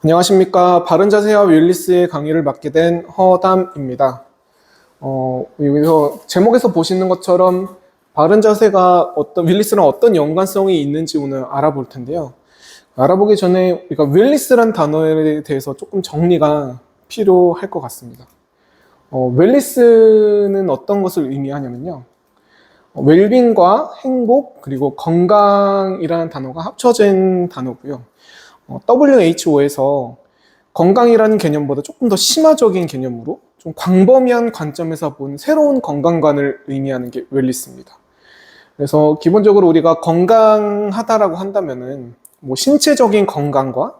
안녕하십니까. 바른자세와 윌리스의 강의를 맡게 된 허담입니다. 여기서 제목에서 보시는 것처럼 바른자세가 윌리스랑 어떤 연관성이 있는지 오늘 알아볼 텐데요. 알아보기 전에 그러니까 윌리스란 단어에 대해서 조금 정리가 필요할 것 같습니다. 웰리스는 어떤 것을 의미하냐면요. 웰빙과 행복 그리고 건강이라는 단어가 합쳐진 단어고요. WHO에서 건강이라는 개념보다 조금 더 심화적인 개념으로 좀 광범위한 관점에서 본 새로운 건강관을 의미하는 게 웰리스입니다. 그래서 기본적으로 우리가 건강하다라고 한다면은 뭐 신체적인 건강과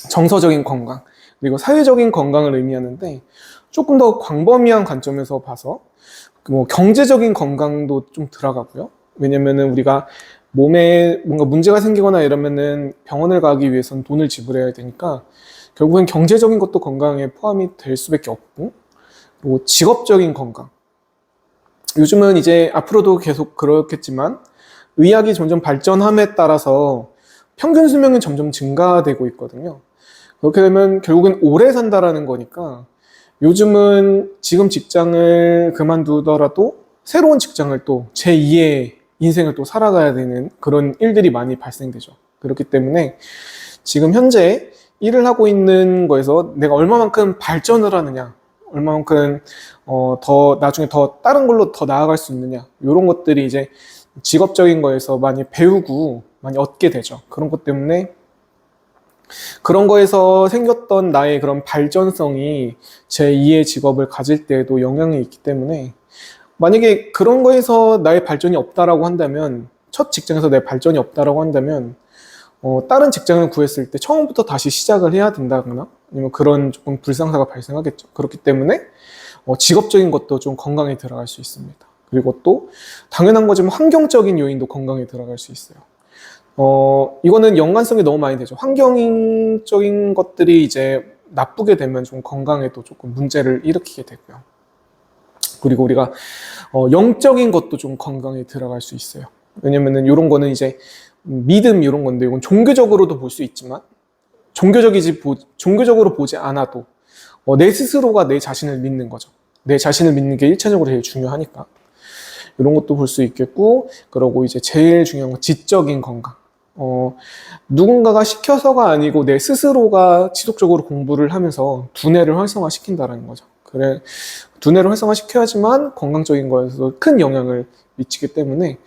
정서적인 건강 그리고 사회적인 건강을 의미하는데 조금 더 광범위한 관점에서 봐서 뭐 경제적인 건강도 좀 들어가고요. 왜냐면은 우리가 몸에 뭔가 문제가 생기거나 이러면은 병원을 가기 위해서는 돈을 지불해야 되니까 결국엔 경제적인 것도 건강에 포함이 될 수밖에 없고, 그리고 직업적인 건강. 요즘은 이제 앞으로도 계속 그렇겠지만 의학이 점점 발전함에 따라서 평균 수명이 점점 증가되고 있거든요. 그렇게 되면 결국엔 오래 산다라는 거니까 요즘은 지금 직장을 그만두더라도 새로운 직장을 또 제2의 인생을 또 살아가야 되는 그런 일들이 많이 발생되죠. 그렇기 때문에 지금 현재 일을 하고 있는 거에서 내가 얼마만큼 발전을 하느냐, 얼마만큼 더 나중에 더 다른 걸로 더 나아갈 수 있느냐, 이런 것들이 이제 직업적인 거에서 많이 배우고 많이 얻게 되죠. 그런 것 때문에 그런 거에서 생겼던 나의 그런 발전성이 제2의 직업을 가질 때에도 영향이 있기 때문에 만약에 그런 거에서 나의 발전이 없다라고 한다면, 첫 직장에서 내 발전이 없다라고 한다면 다른 직장을 구했을 때 처음부터 다시 시작을 해야 된다거나 아니면 그런 조금 불상사가 발생하겠죠. 그렇기 때문에 직업적인 것도 좀 건강에 들어갈 수 있습니다. 그리고 또 당연한 거지만 환경적인 요인도 건강에 들어갈 수 있어요. 이거는 연관성이 너무 많이 되죠. 환경적인 것들이 이제 나쁘게 되면 좀 건강에도 조금 문제를 일으키게 되고요. 그리고 우리가 영적인 것도 좀 건강에 들어갈 수 있어요. 왜냐면은 이런 거는 이제 믿음 이런 건데, 이건 종교적으로도 볼 수 있지만 종교적으로 보지 않아도 내 스스로가 내 자신을 믿는 거죠. 내 자신을 믿는 게 1차적으로 제일 중요하니까 이런 것도 볼 수 있겠고, 그리고 이제 제일 중요한 건 지적인 건강. 누군가가 시켜서가 아니고 내 스스로가 지속적으로 공부를 하면서 두뇌를 활성화시킨다는 거죠. 그래, 두뇌를 활성화시켜야지만 건강적인 거에서 큰 영향을 미치기 때문에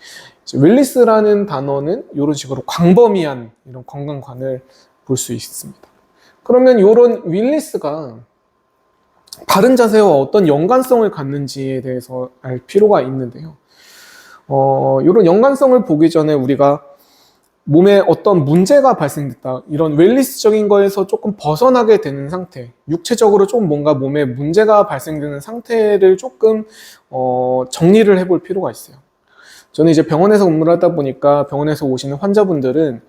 웰리스라는 단어는 이런 식으로 광범위한 이런 건강관을 볼 수 있습니다. 그러면 이런 웰리스가 바른 자세와 어떤 연관성을 갖는지에 대해서 알 필요가 있는데요. 이런 연관성을 보기 전에 우리가 몸에 어떤 문제가 발생됐다, 이런 웰리스적인 거에서 조금 벗어나게 되는 상태, 육체적으로 좀 뭔가 몸에 문제가 발생되는 상태를 조금 정리를 해볼 필요가 있어요. 저는 이제 병원에서 근무를 하다 보니까 병원에서 오시는 환자분들은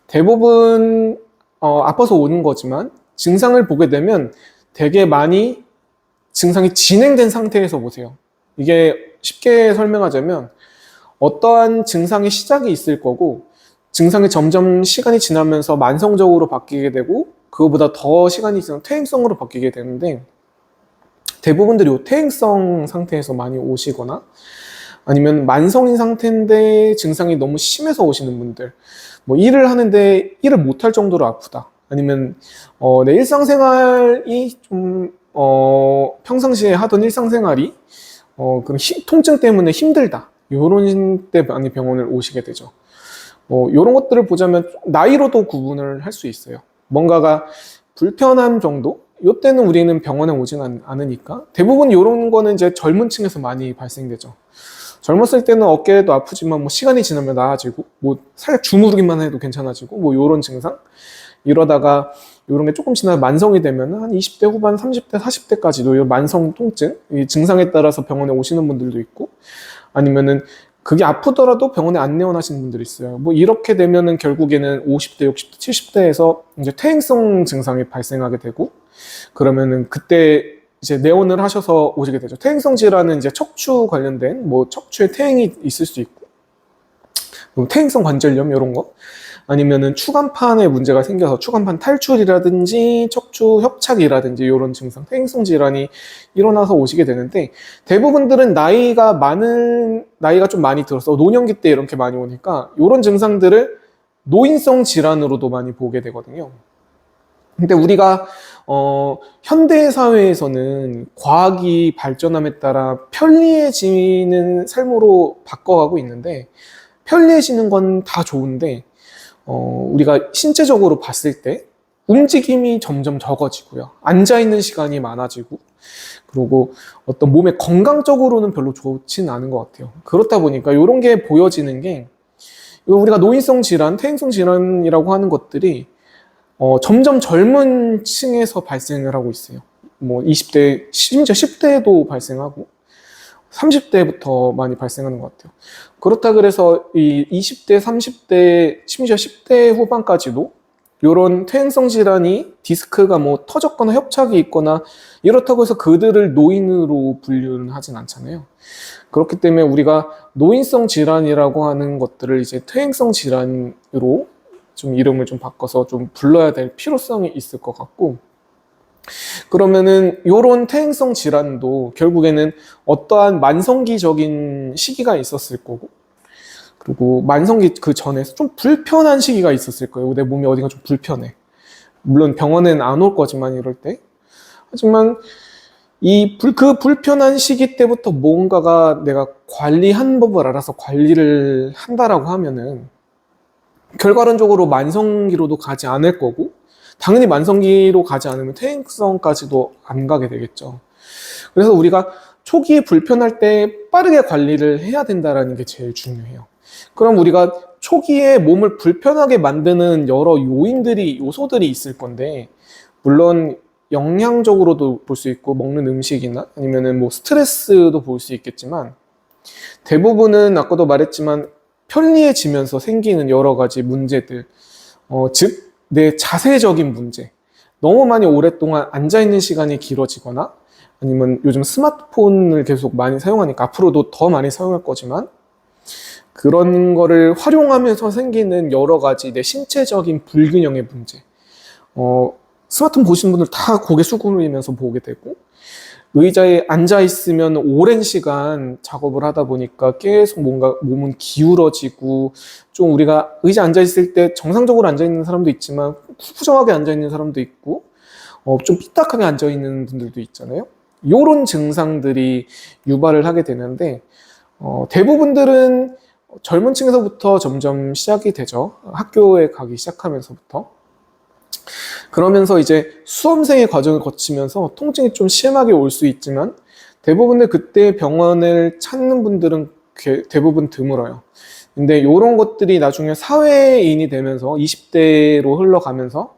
대부분 아파서 오는 거지만 증상을 보게 되면 되게 많이 증상이 진행된 상태에서 오세요. 이게 쉽게 설명하자면 어떠한 증상의 시작이 있을 거고 증상이 점점 시간이 지나면서 만성적으로 바뀌게 되고 그거보다 더 시간이 지나면 퇴행성으로 바뀌게 되는데, 대부분들이 이 퇴행성 상태에서 많이 오시거나 아니면 만성인 상태인데 증상이 너무 심해서 오시는 분들, 뭐 일을 하는데 일을 못할 정도로 아프다, 아니면 내 일상생활이 좀 평상시에 하던 일상생활이 그런 통증 때문에 힘들다, 이런 때 많이 병원을 오시게 되죠. 이런 것들을 보자면 나이로도 구분을 할 수 있어요. 뭔가가 불편한 정도? 이때는 우리는 병원에 오진 않으니까 대부분 이런 거는 이제 젊은 층에서 많이 발생되죠. 젊었을 때는 어깨도 아프지만 뭐 시간이 지나면 나아지고 뭐 살짝 주무르기만 해도 괜찮아지고 뭐 이런 증상? 이러다가 이런 게 조금 지나면 만성이 되면 한 20대 후반, 30대, 40대까지도 이 만성 통증, 이 증상에 따라서 병원에 오시는 분들도 있고, 아니면은 그게 아프더라도 병원에 안 내원하시는 분들이 있어요. 뭐 이렇게 되면은 결국에는 50대, 60대, 70대에서 이제 퇴행성 증상이 발생하게 되고, 그러면은 그때 이제 내원을 하셔서 오시게 되죠. 퇴행성 질환은 이제 척추 관련된 뭐 척추에 퇴행이 있을 수 있고, 퇴행성 관절염 이런 거, 아니면은 추간판에 문제가 생겨서 추간판 탈출이라든지 척추 협착이라든지 이런 증상, 퇴행성 질환이 일어나서 오시게 되는데, 대부분들은 나이가 좀 많이 들어서 노년기 때 이렇게 많이 오니까 이런 증상들을 노인성 질환으로도 많이 보게 되거든요. 근데 우리가 현대 사회에서는 과학이 발전함에 따라 편리해지는 삶으로 바꿔가고 있는데, 편리해지는 건 다 좋은데 우리가 신체적으로 봤을 때 움직임이 점점 적어지고요. 앉아있는 시간이 많아지고, 그리고 어떤 몸의 건강적으로는 별로 좋지는 않은 것 같아요. 그렇다 보니까 이런 게 보여지는 게, 우리가 노인성 질환, 퇴행성 질환이라고 하는 것들이 점점 젊은 층에서 발생을 하고 있어요. 뭐 20대, 심지어 10대에도 발생하고 30대부터 많이 발생하는 것 같아요. 그렇다 그래서 이 20대, 30대, 심지어 10대 후반까지도 이런 퇴행성 질환이 디스크가 뭐 터졌거나 협착이 있거나 이렇다고 해서 그들을 노인으로 분류는 하진 않잖아요. 그렇기 때문에 우리가 노인성 질환이라고 하는 것들을 이제 퇴행성 질환으로 좀 이름을 좀 바꿔서 좀 불러야 될 필요성이 있을 것 같고, 그러면은 이런 퇴행성 질환도 결국에는 어떠한 만성기적인 시기가 있었을 거고, 그리고 만성기 그 전에 좀 불편한 시기가 있었을 거예요. 내 몸이 어디가 좀 불편해. 물론 병원에는 안 올 거지만 이럴 때. 하지만 그 불편한 시기 때부터 뭔가가 내가 관리한 법을 알아서 관리를 한다라고 하면은 결과론적으로 만성기로도 가지 않을 거고, 당연히 만성기로 가지 않으면 퇴행성까지도 안 가게 되겠죠. 그래서 우리가 초기에 불편할 때 빠르게 관리를 해야 된다는 게 제일 중요해요. 그럼 우리가 초기에 몸을 불편하게 만드는 여러 요소들이 있을 건데, 물론 영양적으로도 볼 수 있고, 먹는 음식이나 아니면은 뭐 스트레스도 볼 수 있겠지만, 대부분은 아까도 말했지만 편리해지면서 생기는 여러 가지 문제들, 즉 내 자세적인 문제, 너무 많이 오랫동안 앉아있는 시간이 길어지거나, 아니면 요즘 스마트폰을 계속 많이 사용하니까 앞으로도 더 많이 사용할 거지만, 그런 거를 활용하면서 생기는 여러 가지 내 신체적인 불균형의 문제. 스마트폰 보시는 분들 다 고개 숙이면서 보게 되고, 의자에 앉아있으면 오랜 시간 작업을 하다 보니까 계속 뭔가 몸은 기울어지고, 좀 우리가 의자에 앉아있을 때 정상적으로 앉아있는 사람도 있지만 푸정하게 앉아있는 사람도 있고, 좀 삐딱하게 앉아있는 분들도 있잖아요. 이런 증상들이 유발을 하게 되는데, 대부분들은 젊은 층에서부터 점점 시작이 되죠. 학교에 가기 시작하면서부터. 그러면서 이제 수험생의 과정을 거치면서 통증이 좀 심하게 올 수 있지만, 대부분의 그때 병원을 찾는 분들은 대부분 드물어요. 근데 이런 것들이 나중에 사회인이 되면서 20대로 흘러가면서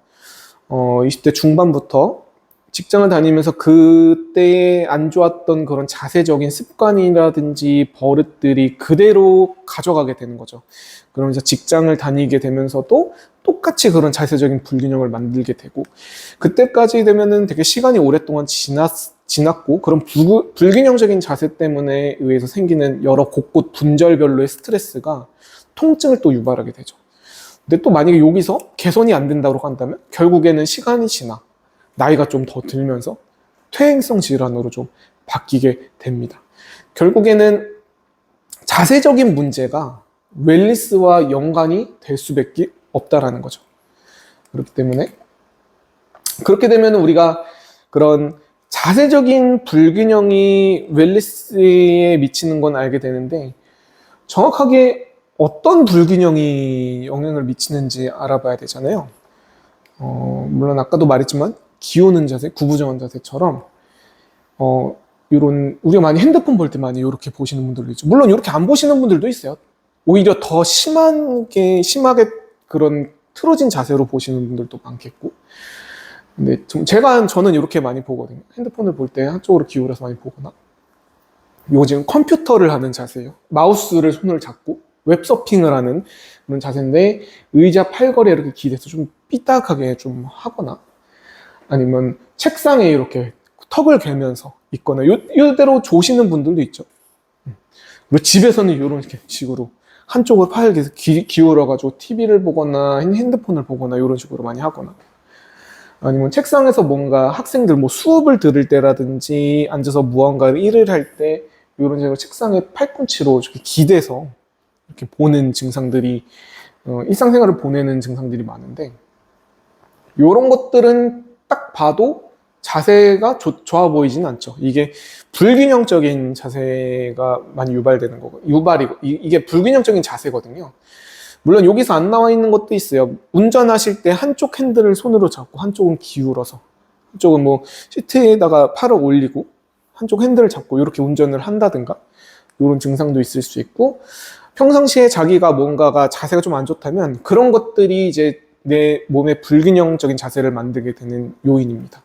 20대 중반부터 직장을 다니면서 그때 안 좋았던 그런 자세적인 습관이라든지 버릇들이 그대로 가져가게 되는 거죠. 그러면서 직장을 다니게 되면서도 똑같이 그런 자세적인 불균형을 만들게 되고, 그때까지 되면은 되게 시간이 오랫동안 지났고, 그런 불균형적인 자세 때문에 의해서 생기는 여러 곳곳 분절별로의 스트레스가 통증을 또 유발하게 되죠. 근데 또 만약에 여기서 개선이 안 된다고 한다면 결국에는 시간이 지나 나이가 좀 더 들면서 퇴행성 질환으로 좀 바뀌게 됩니다. 결국에는 자세적인 문제가 웰니스와 연관이 될 수밖에 없다라는 거죠. 그렇기 때문에 그렇게 되면 우리가 그런 자세적인 불균형이 웰니스에 미치는 건 알게 되는데, 정확하게 어떤 불균형이 영향을 미치는지 알아봐야 되잖아요. 물론 아까도 말했지만 기우는 자세, 구부정한 자세처럼 이런 우리가 많이 핸드폰 볼 때 많이 이렇게 보시는 분들도 있죠. 물론 이렇게 안 보시는 분들도 있어요. 오히려 더 심하게 그런 틀어진 자세로 보시는 분들도 많겠고. 근데 저는 이렇게 많이 보거든요. 핸드폰을 볼 때 한쪽으로 기울여서 많이 보거나, 이거 지금 컴퓨터를 하는 자세예요. 마우스를 손을 잡고 웹서핑을 하는 그런 자세인데, 의자 팔걸이에 이렇게 기대서 좀 삐딱하게 좀 하거나, 아니면 책상에 이렇게 턱을 괴면서 있거나, 이대로 조시는 분들도 있죠. 그리고 집에서는 이런 식으로 한쪽으로 팔을 계속 기울여가지고 TV를 보거나 핸드폰을 보거나 이런 식으로 많이 하거나, 아니면 책상에서 뭔가 학생들 뭐 수업을 들을 때라든지 앉아서 무언가 일을 할 때 이런 식으로 책상에 팔꿈치로 이렇게 기대서 이렇게 보는 증상들이, 일상생활을 보내는 증상들이 많은데, 이런 것들은 딱 봐도 자세가 좋아 보이진 않죠. 이게 불균형적인 자세가 많이 유발되는 거고, 이게 불균형적인 자세거든요. 물론 여기서 안 나와 있는 것도 있어요. 운전하실 때 한쪽 핸들을 손으로 잡고 한쪽은 기울어서, 한쪽은 뭐 시트에다가 팔을 올리고 한쪽 핸들을 잡고 이렇게 운전을 한다든가, 이런 증상도 있을 수 있고, 평상시에 자기가 뭔가가 자세가 좀 안 좋다면 그런 것들이 이제 내 몸의 불균형적인 자세를 만들게 되는 요인입니다.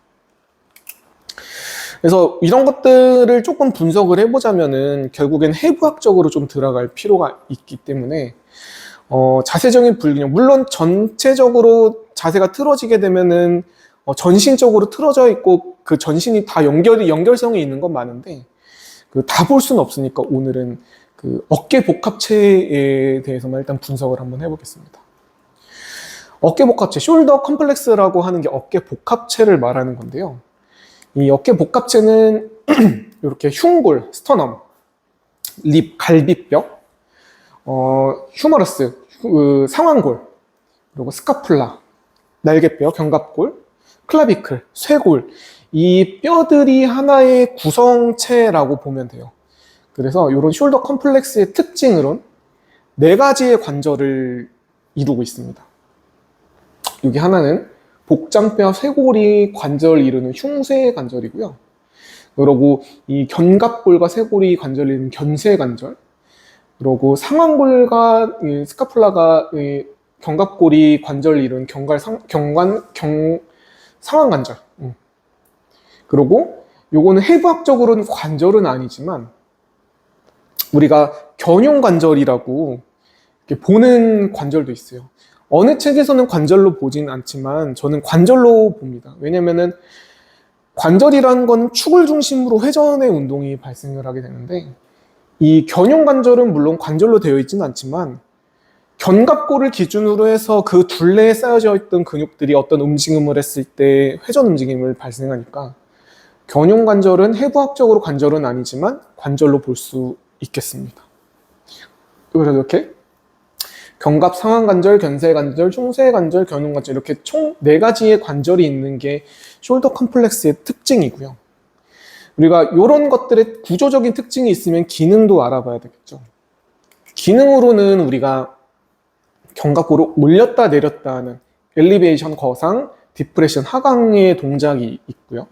그래서 이런 것들을 조금 분석을 해보자면은 결국엔 해부학적으로 좀 들어갈 필요가 있기 때문에, 자세적인 불균형, 물론 전체적으로 자세가 틀어지게 되면은 전신적으로 틀어져 있고 그 전신이 다 연결성이 있는 건 많은데, 다 볼 수는 없으니까 오늘은 그 어깨 복합체에 대해서만 일단 분석을 한번 해보겠습니다. 어깨 복합체, 숄더 컴플렉스라고 하는 게 어깨 복합체를 말하는 건데요. 이 어깨 복합체는 이렇게 흉골, 스터넘, 립, 갈비뼈, 휴머러스, 상완골, 그리고 스카풀라, 날개뼈, 견갑골, 클라비클, 쇄골, 이 뼈들이 하나의 구성체라고 보면 돼요. 그래서 이런 숄더 컴플렉스의 특징으론 4가지의 관절을 이루고 있습니다. 여기 하나는 복장뼈 쇄골이 관절을 이루는 흉쇄 관절이고요. 그리고 이 견갑골과 쇄골이 관절을 이루는 견쇄 관절, 그리고 상완골과 스카풀라가 견갑골이 관절을 이루는 상완 관절. 그리고 요거는 해부학적으로는 관절은 아니지만 우리가 견용 관절이라고 이렇게 보는 관절도 있어요. 어느 책에서는 관절로 보진 않지만 저는 관절로 봅니다. 왜냐면은 관절이라는 건 축을 중심으로 회전의 운동이 발생을 하게 되는데, 이 견용 관절은 물론 관절로 되어 있지는 않지만 견갑골을 기준으로 해서 그 둘레에 쌓여져 있던 근육들이 어떤 움직임을 했을 때 회전 움직임을 발생하니까 견용 관절은 해부학적으로 관절은 아니지만 관절로 볼 수 있겠습니다. 그래서 이렇게 견갑 상완 관절, 견쇄 관절, 흉쇄 관절, 견용 관절, 이렇게 총 4가지의 관절이 있는 게 숄더 컴플렉스의 특징이고요. 우리가 이런 것들의 구조적인 특징이 있으면 기능도 알아봐야 되겠죠. 기능으로는 우리가 견갑골을 올렸다 내렸다 하는 엘리베이션 거상, 디프레션 하강의 동작이 있고요.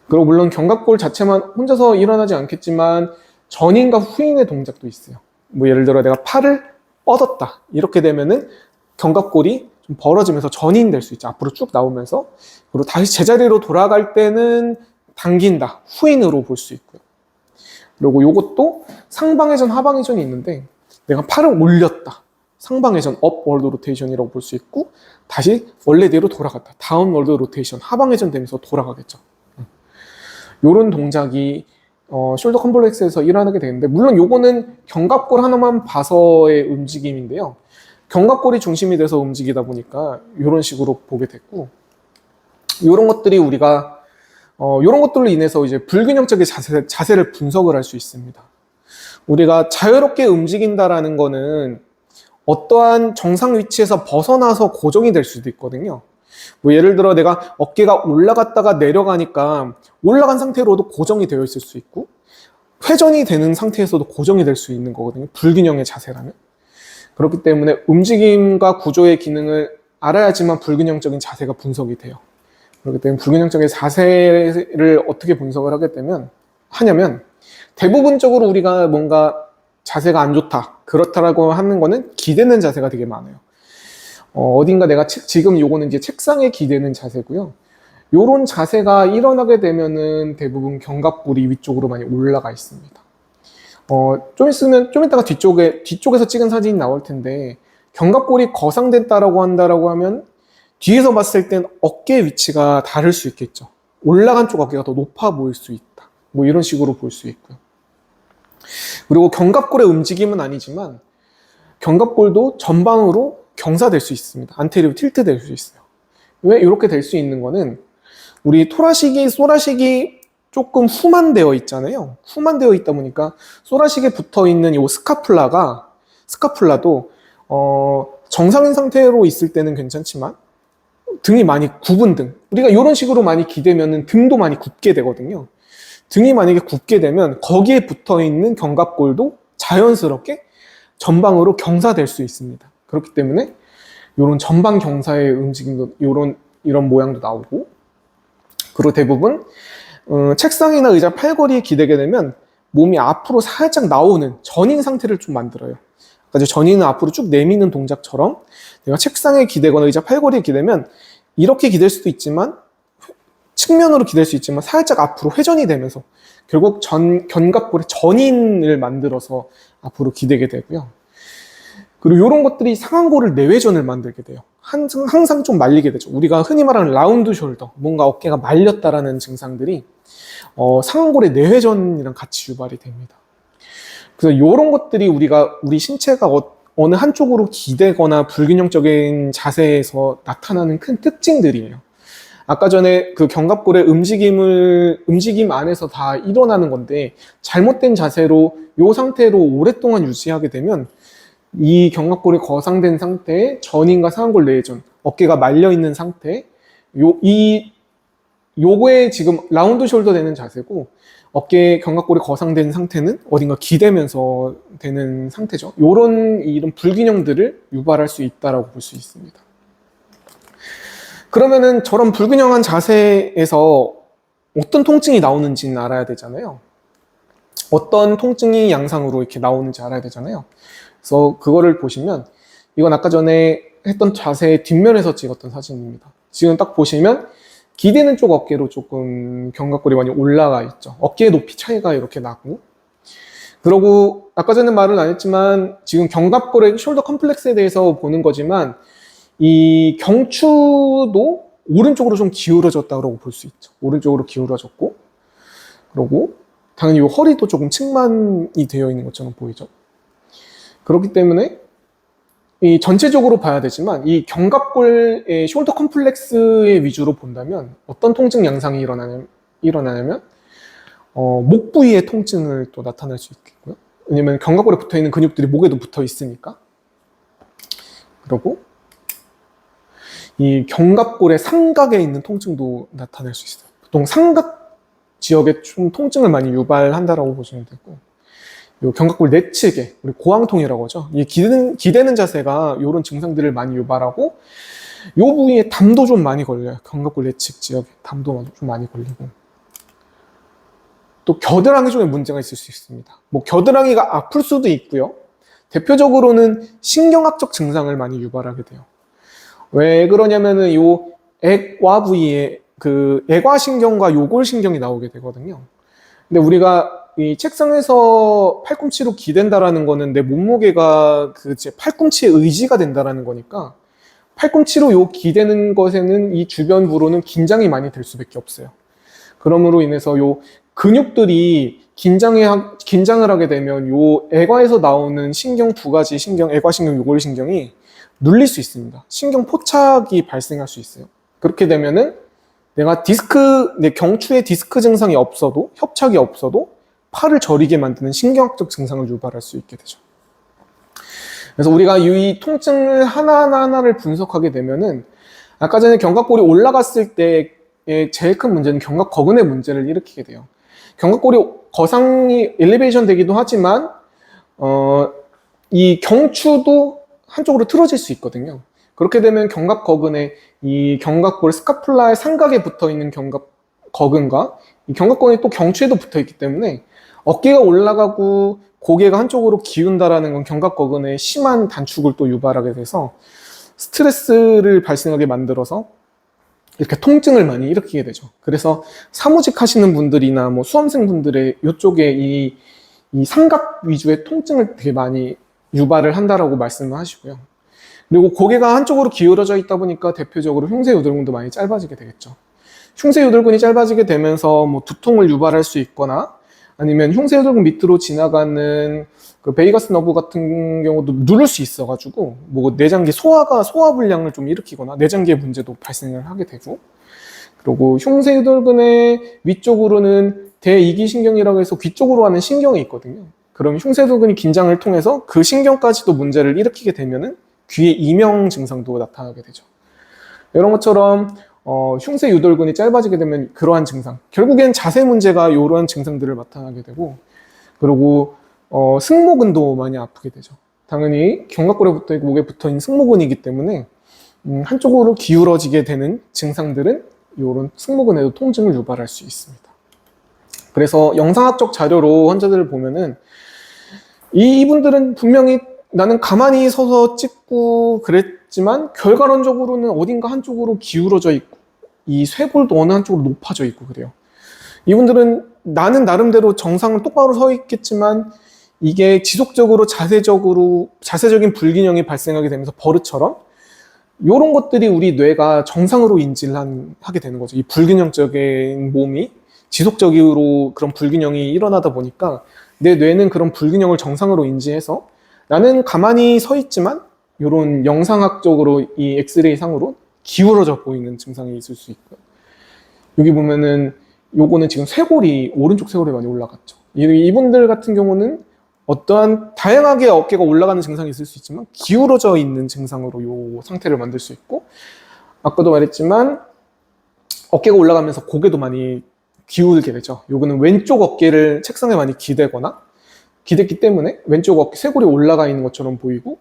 그리고 물론 견갑골 자체만 혼자서 일어나지 않겠지만 전인과 후인의 동작도 있어요. 뭐 예를 들어 내가 팔을 뻗었다 이렇게 되면은 견갑골이 좀 벌어지면서 전인될 수 있죠. 앞으로 쭉 나오면서. 그리고 다시 제자리로 돌아갈 때는 당긴다, 후인으로 볼 수 있고요. 그리고 이것도 상방회전, 하방회전이 있는데 내가 팔을 올렸다, 상방회전, 업월드 로테이션이라고 볼 수 있고, 다시 원래대로 돌아갔다, 다운월드 로테이션, 하방회전 되면서 돌아가겠죠. 이런 동작이 숄더 컴플렉스에서 일어나게 되는데, 물론 요거는 견갑골 하나만 봐서의 움직임인데요. 견갑골이 중심이 돼서 움직이다 보니까 이런 식으로 보게 됐고, 이런 것들이 우리가 이런 것들로 인해서 이제 불균형적인 자세를 분석을 할 수 있습니다. 우리가 자유롭게 움직인다라는 거는 어떠한 정상 위치에서 벗어나서 고정이 될 수도 있거든요. 뭐 예를 들어 내가 어깨가 올라갔다가 내려가니까 올라간 상태로도 고정이 되어 있을 수 있고, 회전이 되는 상태에서도 고정이 될 수 있는 거거든요. 불균형의 자세라면. 그렇기 때문에 움직임과 구조의 기능을 알아야지만 불균형적인 자세가 분석이 돼요. 그렇기 때문에 불균형적인 자세를 어떻게 분석을 하냐면 대부분적으로 우리가 뭔가 자세가 안 좋다, 그렇다라고 하는 거는 기대는 자세가 되게 많아요. 어딘가 내가 지금 요거는 이제 책상에 기대는 자세고요. 요런 자세가 일어나게 되면은 대부분 견갑골이 위쪽으로 많이 올라가 있습니다. 좀 이따가 뒤쪽에서 찍은 사진이 나올 텐데, 견갑골이 거상됐다라고 하면 뒤에서 봤을 땐 어깨 위치가 다를 수 있겠죠. 올라간 쪽 어깨가 더 높아 보일 수 있다. 뭐 이런 식으로 볼 수 있고요. 그리고 견갑골의 움직임은 아니지만 견갑골도 전방으로 경사될 수 있습니다. 안테리어 틸트 될 수 있어요. 왜 이렇게 될 수 있는 거는 우리 토라식이 소라식이 조금 후만되어 있잖아요. 후만되어 있다 보니까 소라식에 붙어 있는 이 스카풀라도 정상인 상태로 있을 때는 괜찮지만 등이 많이 굽은 등, 우리가 이런 식으로 많이 기대면은 등도 많이 굽게 되거든요. 등이 만약에 굽게 되면 거기에 붙어 있는 견갑골도 자연스럽게 전방으로 경사될 수 있습니다. 그렇기 때문에 이런 전방 경사의 움직임도 이런 모양도 나오고, 그리고 대부분 책상이나 의자 팔걸이에 기대게 되면 몸이 앞으로 살짝 나오는 전인 상태를 좀 만들어요. 그러니까 전인을 앞으로 쭉 내미는 동작처럼 내가 책상에 기대거나 의자 팔걸이에 기대면 이렇게 기댈 수도 있지만, 측면으로 기댈 수 있지만 살짝 앞으로 회전이 되면서 결국 견갑골의 전인을 만들어서 앞으로 기대게 되고요. 그리고 이런 것들이 상완골을 내외전을 만들게 돼요. 항상 좀 말리게 되죠. 우리가 흔히 말하는 라운드 숄더, 뭔가 어깨가 말렸다라는 증상들이 상완골의 내외전이랑 같이 유발이 됩니다. 그래서 이런 것들이 우리 신체가 어느 한쪽으로 기대거나 불균형적인 자세에서 나타나는 큰 특징들이에요. 아까 전에 그 견갑골의 움직임 안에서 다 일어나는 건데, 잘못된 자세로 이 상태로 오랫동안 유지하게 되면 이 견갑골이 거상된 상태에 전인과 상완골 내외전, 어깨가 말려있는 상태, 요거에 지금 라운드 숄더 되는 자세고, 어깨 견갑골이 거상된 상태는 어딘가 기대면서 되는 상태죠. 이런 불균형들을 유발할 수 있다라고 볼 수 있습니다. 그러면은 저런 불균형한 자세에서 어떤 통증이 나오는지는 알아야 되잖아요. 어떤 통증이 양상으로 이렇게 나오는지 알아야 되잖아요. 그래서 그거를 보시면, 이건 아까 전에 했던 자세의 뒷면에서 찍었던 사진입니다. 지금 딱 보시면 기대는 쪽 어깨로 조금 견갑골이 많이 올라가 있죠. 어깨의 높이 차이가 이렇게 나고, 그리고 아까 전에 말은 안 했지만 지금 견갑골의 숄더 컴플렉스에 대해서 보는 거지만, 이 경추도 오른쪽으로 좀 기울어졌다고 볼 수 있죠. 오른쪽으로 기울어졌고, 그리고 당연히 이 허리도 조금 측만이 되어 있는 것처럼 보이죠. 그렇기 때문에 이 전체적으로 봐야 되지만, 이 견갑골의 숄더 컴플렉스의 위주로 본다면 어떤 통증 양상이 일어나냐면 목 부위의 통증을 또 나타낼 수 있겠고요. 왜냐면 견갑골에 붙어 있는 근육들이 목에도 붙어 있으니까. 그리고 이 견갑골의 삼각에 있는 통증도 나타낼 수 있어요. 보통 삼각 지역에 좀 통증을 많이 유발한다라고 보시면 되고, 요 견갑골 내측에 우리 고황통이라고 하죠. 이 기대는 자세가 이런 증상들을 많이 유발하고, 요 부위에 담도 좀 많이 걸려요. 견갑골 내측 지역에 담도 좀 많이 걸리고, 또 겨드랑이 쪽에 문제가 있을 수 있습니다. 뭐 겨드랑이가 아플 수도 있고요. 대표적으로는 신경학적 증상을 많이 유발하게 돼요. 왜 그러냐면은 요 액과 부위에 그 애과신경과 요골신경이 나오게 되거든요. 근데 우리가 이 책상에서 팔꿈치로 기댄다라는 거는 내 몸무게가 그 팔꿈치의 의지가 된다라는 거니까, 팔꿈치로 요 기대는 것에는 이 주변부로는 긴장이 많이 될 수밖에 없어요. 그러므로 인해서 요 근육들이 긴장을 하게 되면 요 애과에서 나오는 신경 두 가지 신경, 애과신경, 요골신경이 눌릴 수 있습니다. 신경 포착이 발생할 수 있어요. 그렇게 되면은 내 경추에 디스크 증상이 없어도, 협착이 없어도 팔을 저리게 만드는 신경학적 증상을 유발할 수 있게 되죠. 그래서 우리가 이 통증을 하나하나를 분석하게 되면은, 아까 전에 견갑골이 올라갔을 때의 제일 큰 문제는 견갑 거근의 문제를 일으키게 돼요. 견갑골이 거상이 엘리베이션 되기도 하지만 이 경추도 한쪽으로 틀어질 수 있거든요. 그렇게 되면 견갑 거근에 이 견갑골 스카풀라의 삼각에 붙어 있는 견갑 거근과 이 견갑골이 또 경추에도 붙어 있기 때문에 어깨가 올라가고 고개가 한쪽으로 기운다라는 건 견갑 거근의 심한 단축을 또 유발하게 돼서 스트레스를 발생하게 만들어서 이렇게 통증을 많이 일으키게 되죠. 그래서 사무직 하시는 분들이나 뭐 수험생 분들의 이쪽에 이 삼각 위주의 통증을 되게 많이 유발을 한다라고 말씀을 하시고요. 그리고 고개가 한쪽으로 기울어져 있다 보니까 대표적으로 흉쇄 요들근도 많이 짧아지게 되겠죠. 흉쇄 요들근이 짧아지게 되면서 뭐 두통을 유발할 수 있거나, 아니면 흉쇄유돌근 밑으로 지나가는 그 베이거스 너브 같은 경우도 누를 수 있어가지고 뭐 내장기 소화불량을 좀 일으키거나 내장기의 문제도 발생을 하게 되고, 그리고 흉쇄유돌근의 위쪽으로는 대이기신경이라고 해서 귀 쪽으로 하는 신경이 있거든요. 그럼 흉쇄유돌근이 긴장을 통해서 그 신경까지도 문제를 일으키게 되면은 귀의 이명 증상도 나타나게 되죠. 이런 것처럼 흉쇄유돌근이 짧아지게 되면 그러한 증상, 결국엔 자세 문제가 이러한 증상들을 나타나게 되고, 그리고 승모근도 많이 아프게 되죠. 당연히 견갑골에 붙어있고 목에 붙어있는 승모근이기 때문에 한쪽으로 기울어지게 되는 증상들은 이런 승모근에도 통증을 유발할 수 있습니다. 그래서 영상학적 자료로 환자들을 보면은 이분들은 분명히 나는 가만히 서서 찍고 그랬지만 결과론적으로는 어딘가 한쪽으로 기울어져 있고 이 쇄골도 어느 한쪽으로 높아져 있고 그래요. 이분들은 나는 나름대로 정상을 똑바로 서 있겠지만 이게 지속적으로 자세적인 불균형이 발생하게 되면서 버릇처럼 이런 것들이 우리 뇌가 정상으로 인지를 하게 되는 거죠. 이 불균형적인 몸이 지속적으로 그런 불균형이 일어나다 보니까 내 뇌는 그런 불균형을 정상으로 인지해서 나는 가만히 서 있지만 이런 영상학적으로 이 엑스레이 상으로 기울어져 보이는 증상이 있을 수 있고요. 여기 보면은 요거는 지금 오른쪽 쇄골이 많이 올라갔죠. 이분들 같은 경우는 어떠한 다양하게 어깨가 올라가는 증상이 있을 수 있지만 기울어져 있는 증상으로 요 상태를 만들 수 있고, 아까도 말했지만 어깨가 올라가면서 고개도 많이 기울게 되죠. 요거는 왼쪽 어깨를 책상에 많이 기댔기 때문에 왼쪽 어깨 쇄골이 올라가 있는 것처럼 보이고,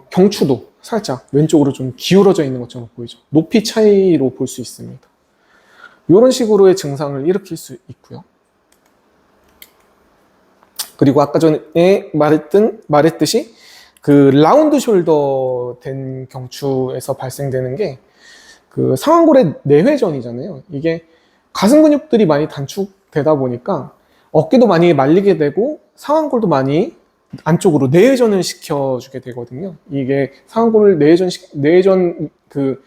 경추도 살짝 왼쪽으로 좀 기울어져 있는 것처럼 보이죠. 높이 차이로 볼 수 있습니다. 이런 식으로의 증상을 일으킬 수 있고요. 그리고 아까 전에 말했듯이 그 라운드 숄더 된 경추에서 발생되는 게 그 상완골의 내회전이잖아요. 이게 가슴 근육들이 많이 단축되다 보니까 어깨도 많이 말리게 되고 상완골도 많이 안쪽으로 내회전을 시켜주게 되거든요. 이게 상완골을 내회전 그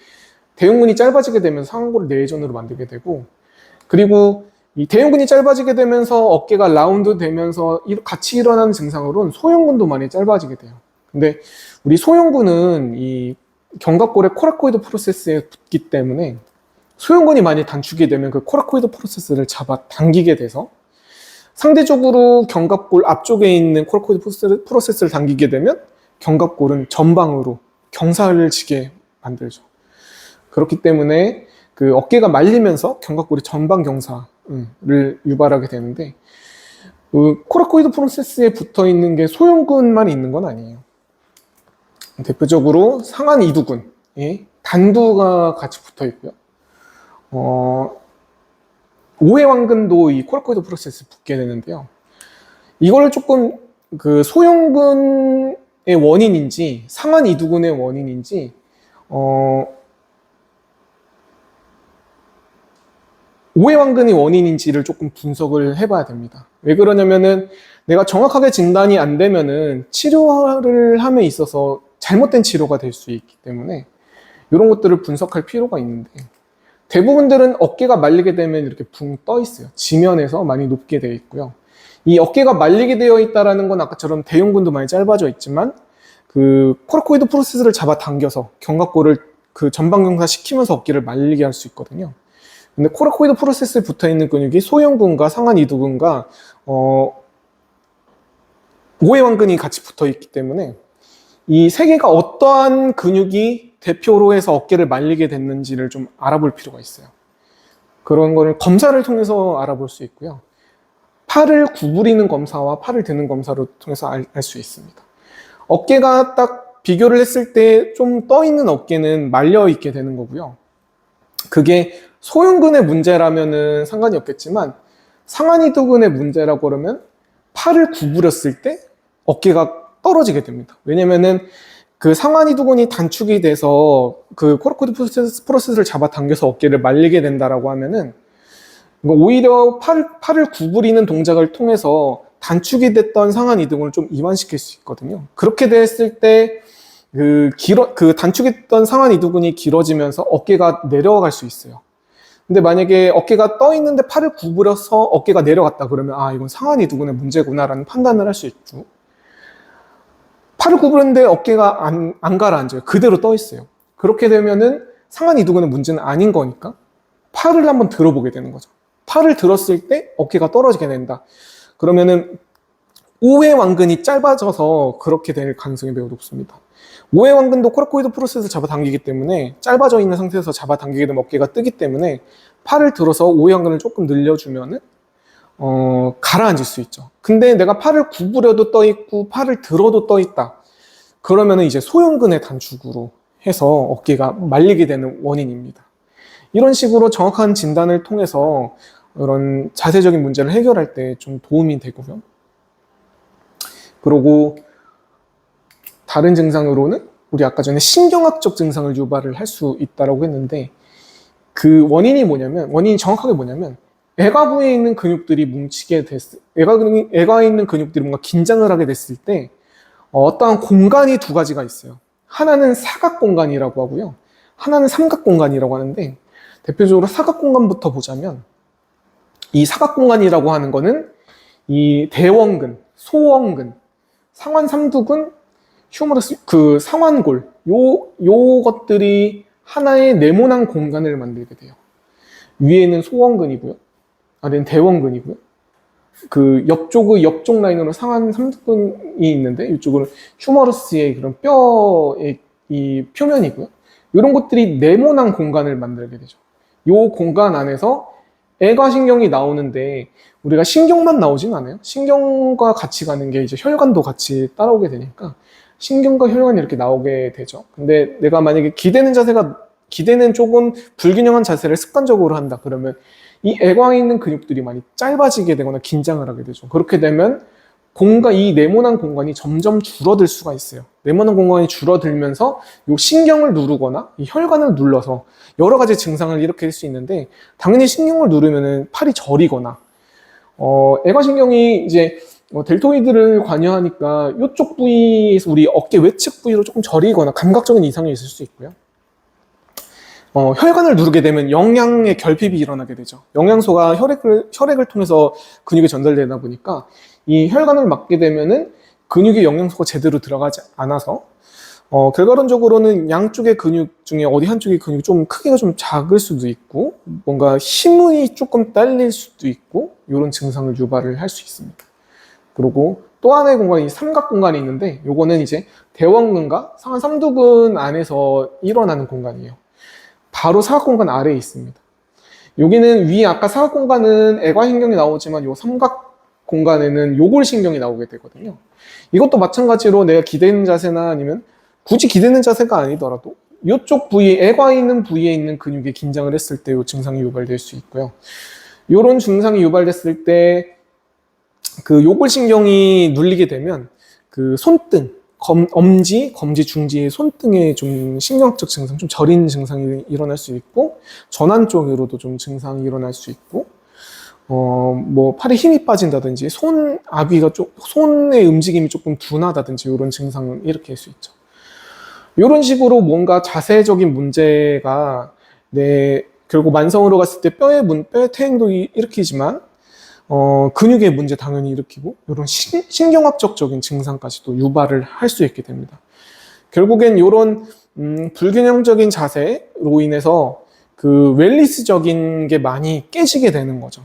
대흉근이 짧아지게 되면서 상완골을 내회전으로 만들게 되고, 그리고 이 대흉근이 짧아지게 되면서 어깨가 라운드 되면서 같이 일어나는 증상으로는 소흉근도 많이 짧아지게 돼요. 근데 우리 소흉근은 이 견갑골의 코라코이드 프로세스에 붙기 때문에 소흉근이 많이 단축이 되면 그 코라코이드 프로세스를 잡아 당기게 돼서 상대적으로 견갑골 앞쪽에 있는 코라코이드 프로세스를 당기게 되면 견갑골은 전방으로 경사를 지게 만들죠. 그렇기 때문에 그 어깨가 말리면서 견갑골이 전방 경사를 유발하게 되는데, 그 코라코이드 프로세스에 붙어 있는 게 소흉근만 있는 건 아니에요. 대표적으로 상완 이두근에 단두가 같이 붙어 있고요. 오해왕근도 이 코라코이드 프로세스에 붙게 되는데요. 이걸 조금 그 소흉근의 원인인지 상완 이두근의 원인인지 오해왕근이 원인인지를 조금 분석을 해봐야 됩니다. 왜 그러냐면은 내가 정확하게 진단이 안 되면은 치료를 함에 있어서 잘못된 치료가 될 수 있기 때문에 이런 것들을 분석할 필요가 있는데, 대부분들은 어깨가 말리게 되면 이렇게 붕 떠 있어요. 지면에서 많이 높게 되어 있고요. 이 어깨가 말리게 되어 있다는 건 아까처럼 대흉근도 많이 짧아져 있지만 그 코라코이드 프로세스를 잡아당겨서 견갑골을 그 전방경사 시키면서 어깨를 말리게 할 수 있거든요. 근데 코라코이드 프로세스에 붙어 있는 근육이 소흉근과 상완 이두근과 오해왕근이 같이 붙어 있기 때문에 이 세 개가 어떠한 근육이 대표로 해서 어깨를 말리게 됐는지를 좀 알아볼 필요가 있어요. 그런 거를 검사를 통해서 알아볼 수 있고요. 팔을 구부리는 검사와 팔을 드는 검사를 통해서 알 수 있습니다. 어깨가 딱 비교를 했을 때 좀 떠 있는 어깨는 말려 있게 되는 거고요. 그게 소흉근의 문제라면은 상관이 없겠지만 상완이두근의 문제라고 그러면 팔을 구부렸을 때 어깨가 떨어지게 됩니다. 왜냐면은 그 상완이두근이 단축이 돼서 그 코라코이드 프로세스를 잡아당겨서 어깨를 말리게 된다라고 하면은 오히려 팔을 구부리는 동작을 통해서 단축이 됐던 상완이두근을 좀 이완시킬 수 있거든요. 그렇게 됐을 때 그 단축했던 상완이두근이 길어지면서 어깨가 내려갈 수 있어요. 근데 만약에 어깨가 떠 있는데 팔을 구부려서 어깨가 내려갔다 그러면 아, 이건 상완 이두근의 문제구나라는 판단을 할 수 있고, 팔을 구부렸는데 어깨가 안 가라앉아요. 그대로 떠 있어요. 그렇게 되면은 상완 이두근의 문제는 아닌 거니까 팔을 한번 들어보게 되는 거죠. 팔을 들었을 때 어깨가 떨어지게 된다. 그러면은 우회 완근이 짧아져서 그렇게 될 가능성이 매우 높습니다. 우회 완근도 코라코이드 프로세스에서 잡아당기기 때문에, 짧아져 있는 상태에서 잡아당기게 되면 어깨가 뜨기 때문에 팔을 들어서 우회 완근을 조금 늘려주면은 가라앉을 수 있죠. 근데 내가 팔을 구부려도 떠 있고 팔을 들어도 떠 있다. 그러면은 이제 소형근의 단축으로 해서 어깨가 말리게 되는 원인입니다. 이런 식으로 정확한 진단을 통해서 이런 자세적인 문제를 해결할 때 좀 도움이 되고요. 그리고 다른 증상으로는 우리 아까 전에 신경학적 증상을 유발을 할 수 있다고 했는데, 그 원인이 뭐냐면, 원인이 정확하게 뭐냐면 애가부에 있는 근육들이 뭉치게 됐을, 애가에 있는 근육들이 뭔가 긴장을 하게 됐을 때 어떠한 공간이 두 가지가 있어요. 하나는 사각 공간이라고 하고요, 하나는 삼각 공간이라고 하는데, 대표적으로 사각 공간부터 보자면, 이 사각 공간이라고 하는 거는 이 대원근, 소원근, 상완 삼두근, 휴머러스, 그 상완골, 요 것들이 하나의 네모난 공간을 만들게 돼요. 위에는 소원근이고요, 아래는 대원근이고요. 그 옆쪽 라인으로 상완 삼두근이 있는데, 이쪽은 휴머러스의 그런 뼈의 이 표면이고요. 이런 것들이 네모난 공간을 만들게 되죠. 이 공간 안에서 애가신경이 나오는데, 우리가 신경만 나오진 않아요. 신경과 같이 가는 게 이제 혈관도 같이 따라오게 되니까 신경과 혈관이 이렇게 나오게 되죠. 근데 내가 만약에 기대는 조금 불균형한 자세를 습관적으로 한다 그러면 이 애광에 있는 근육들이 많이 짧아지게 되거나 긴장을 하게 되죠. 그렇게 되면 이 네모난 공간이 점점 줄어들 수가 있어요. 네모난 공간이 줄어들면서 이 신경을 누르거나 이 혈관을 눌러서 여러 가지 증상을 일으킬 수 있는데, 당연히 신경을 누르면은 팔이 저리거나, 애가신경이 이제 델토이드를 관여하니까 이쪽 부위에서 우리 어깨 외측 부위로 조금 저리거나 감각적인 이상이 있을 수 있고요. 혈관을 누르게 되면 영양의 결핍이 일어나게 되죠. 영양소가 혈액을 통해서 근육에 전달되다 보니까 이 혈관을 막게 되면은 근육에 영양소가 제대로 들어가지 않아서 결과론적으로는 양쪽의 근육 중에 어디 한쪽의 근육이 좀 크기가 좀 작을 수도 있고, 뭔가 힘이 조금 딸릴 수도 있고, 이런 증상을 유발을 할 수 있습니다. 그리고 또 하나의 공간이 삼각 공간이 있는데, 요거는 이제 대원근과 상완 삼두근 안에서 일어나는 공간이에요. 바로 사각 공간 아래에 있습니다. 여기는 아까 사각 공간은 애과신경이 나오지만 요 삼각 공간에는 요골신경이 나오게 되거든요. 이것도 마찬가지로 내가 기대는 자세나 아니면 굳이 기대는 자세가 아니더라도 이쪽 부위, 애과에 있는 부위에 있는 근육이 긴장을 했을 때 이 증상이 유발될 수 있고요. 이런 증상이 유발됐을 때 그 요골신경이 눌리게 되면 그 손등, 엄지, 검지, 중지의 손등에 좀 신경학적 증상, 좀 저린 증상이 일어날 수 있고, 전환 쪽으로도 좀 증상이 일어날 수 있고, 뭐 팔에 힘이 빠진다든지 손의 움직임이 조금 둔하다든지 이런 증상을 일으킬 수 있죠. 이런 식으로 뭔가 자세적인 문제가 결국 만성으로 갔을 때 뼈의 퇴행도 일으키지만 근육의 문제 당연히 일으키고, 이런 신경학적인 증상까지도 유발을 할 수 있게 됩니다. 결국엔 이런 불균형적인 자세로 인해서 그 웰리스적인 게 많이 깨지게 되는 거죠.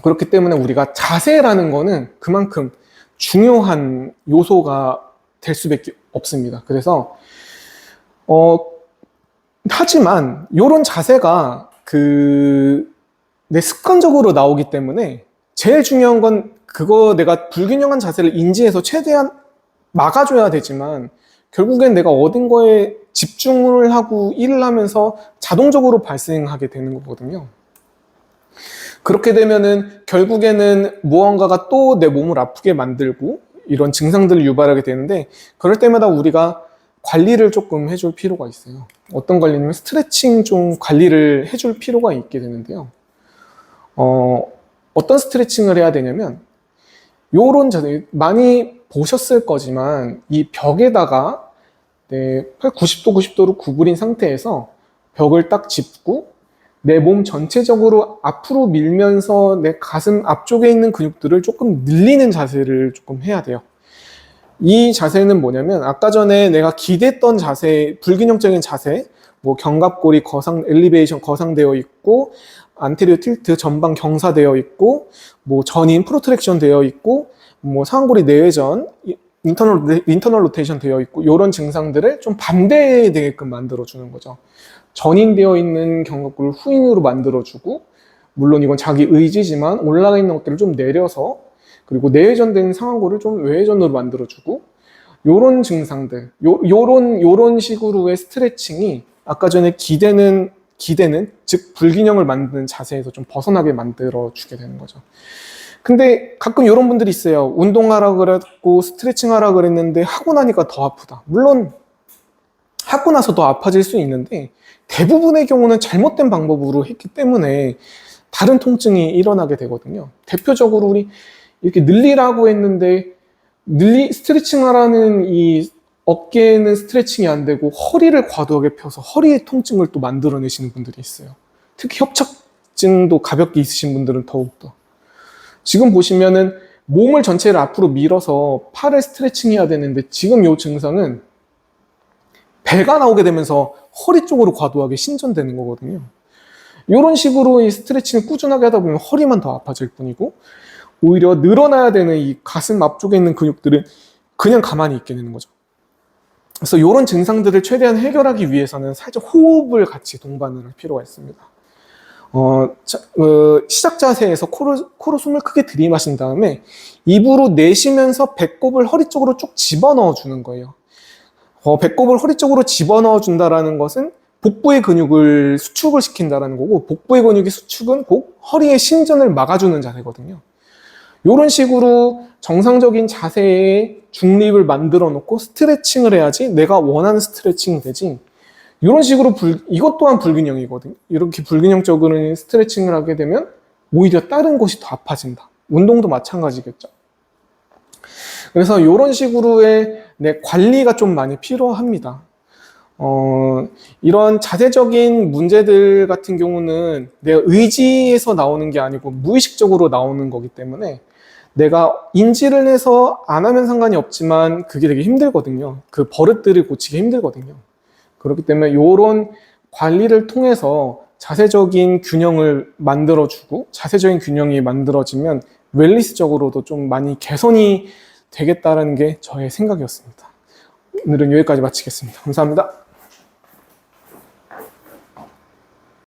그렇기 때문에 우리가 자세라는 거는 그만큼 중요한 요소가 될 수밖에 없습니다. 그래서 하지만 이런 자세가 내 습관적으로 나오기 때문에 제일 중요한 건 내가 불균형한 자세를 인지해서 최대한 막아줘야 되지만, 결국엔 내가 얻은 거에 집중을 하고 일을 하면서 자동적으로 발생하게 되는 거거든요. 그렇게 되면은 결국에는 무언가가 또 내 몸을 아프게 만들고 이런 증상들을 유발하게 되는데, 그럴 때마다 우리가 관리를 조금 해줄 필요가 있어요. 어떤 관리냐면 스트레칭 좀 관리를 해줄 필요가 있게 되는데요. 어떤 스트레칭을 해야 되냐면, 요런 자세 많이 보셨을 거지만 이 벽에다가 팔 90도로 구부린 상태에서 벽을 딱 짚고 내 몸 전체적으로 앞으로 밀면서 내 가슴 앞쪽에 있는 근육들을 조금 늘리는 자세를 조금 해야 돼요. 이 자세는 뭐냐면 아까 전에 내가 기댔던 자세, 불균형적인 자세, 뭐 견갑골이 엘리베이션 거상되어 있고 안테리어 틸트 전방 경사되어 있고 뭐 전인 프로트랙션 되어 있고 뭐 상완골이 내외전 인터널 로테이션 되어 있고 이런 증상들을 좀 반대되게끔 만들어 주는 거죠. 전인되어 있는 견갑골을 후인으로 만들어주고, 물론 이건 자기 의지지만 올라가 있는 것들을 좀 내려서, 그리고 내외전된 상완골을 좀 외회전으로 만들어주고, 요런 증상들, 요런 식으로의 스트레칭이 아까 전에 기대는, 즉 불균형을 만드는 자세에서 좀 벗어나게 만들어주게 되는 거죠. 근데 가끔 이런 분들이 있어요. 운동하라 그랬고, 스트레칭 하라 그랬는데 하고 나니까 더 아프다. 물론 하고 나서 더 아파질 수 있는데 대부분의 경우는 잘못된 방법으로 했기 때문에 다른 통증이 일어나게 되거든요. 대표적으로 우리 이렇게 늘리라고 했는데 스트레칭 하라는 이 어깨는 스트레칭이 안 되고 허리를 과도하게 펴서 허리의 통증을 또 만들어내시는 분들이 있어요. 특히 협착증도 가볍게 있으신 분들은 더욱더. 지금 보시면은 몸을 전체를 앞으로 밀어서 팔을 스트레칭 해야 되는데 지금 이 증상은 배가 나오게 되면서 허리 쪽으로 과도하게 신전되는 거거든요. 이런 식으로 이 스트레칭을 꾸준하게 하다 보면 허리만 더 아파질 뿐이고 오히려 늘어나야 되는 이 가슴 앞쪽에 있는 근육들은 그냥 가만히 있게 되는 거죠. 그래서 이런 증상들을 최대한 해결하기 위해서는 살짝 호흡을 같이 동반을 할 필요가 있습니다. 시작 자세에서 코로 숨을 크게 들이마신 다음에 입으로 내쉬면서 배꼽을 허리 쪽으로 쭉 집어넣어 주는 거예요. 배꼽을 허리 쪽으로 집어넣어 준다라는 것은 복부의 근육을 수축을 시킨다라는 거고, 복부의 근육의 수축은 곧 허리의 신전을 막아주는 자세거든요. 이런 식으로 정상적인 자세에 중립을 만들어 놓고 스트레칭을 해야지 내가 원하는 스트레칭이 되지, 이런 식으로 이것 또한 불균형이거든요. 이렇게 불균형적으로 스트레칭을 하게 되면 오히려 다른 곳이 더 아파진다. 운동도 마찬가지겠죠. 그래서 이런 식으로의 관리가 좀 많이 필요합니다. 이런 자세적인 문제들 같은 경우는 내가 의지에서 나오는 게 아니고 무의식적으로 나오는 거기 때문에 내가 인지를 해서 안 하면 상관이 없지만 그게 되게 힘들거든요. 그 버릇들을 고치기 힘들거든요. 그렇기 때문에 이런 관리를 통해서 자세적인 균형을 만들어주고, 자세적인 균형이 만들어지면 웰니스적으로도 좀 많이 개선이 되겠다는 게 저의 생각이었습니다. 오늘은 여기까지 마치겠습니다. 감사합니다.